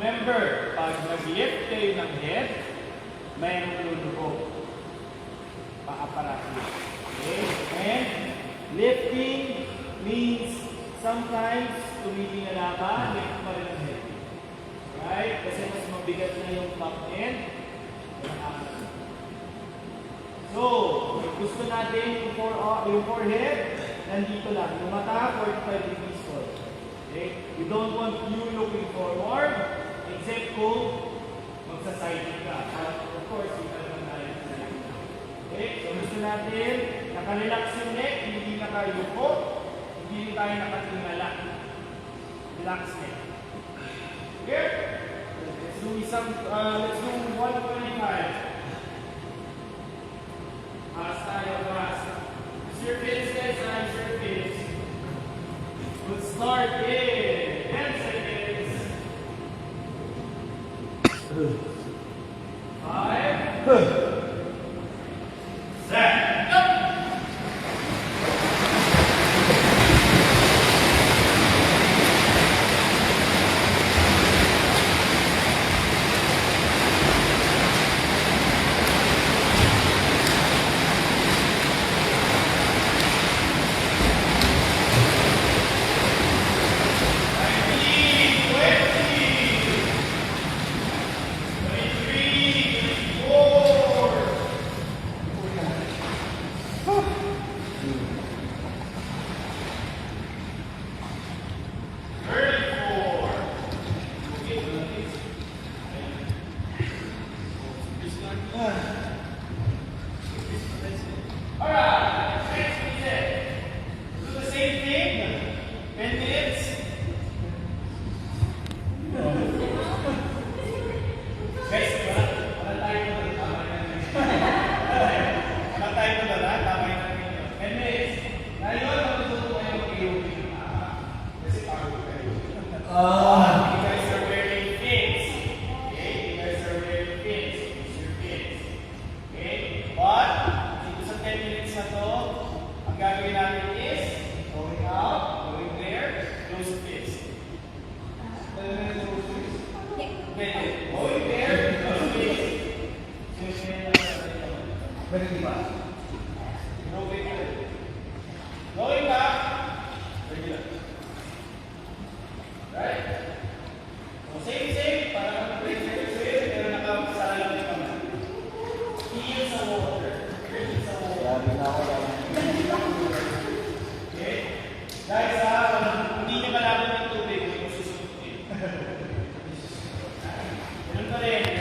Remember, pag nag-lift kayo ng head, mayroong lulubog. Paaparati. Okay? And lifting means sometimes tumingala ka, lift pa rin ang head. Right? Kasi mas mabigat na yung top end. So, gusto natin yung forehead, nandito lang. Yung mata, 45 degrees forward. Okay? You don't want you looking forward, except kung magsa-siding ka. Of course, you can naman tayo. Okay? So, gusto natin, nakarelax yung neck, hindi nakayuko, hindi tayo nakatingala. Relax neck. Okay? Let's do 125. Fast tayo, fast. Surface, guys, surface. We'll start in 10 seconds. 5. Hindi niya malaman ng tubig, kung susunod. Ganun pa rin.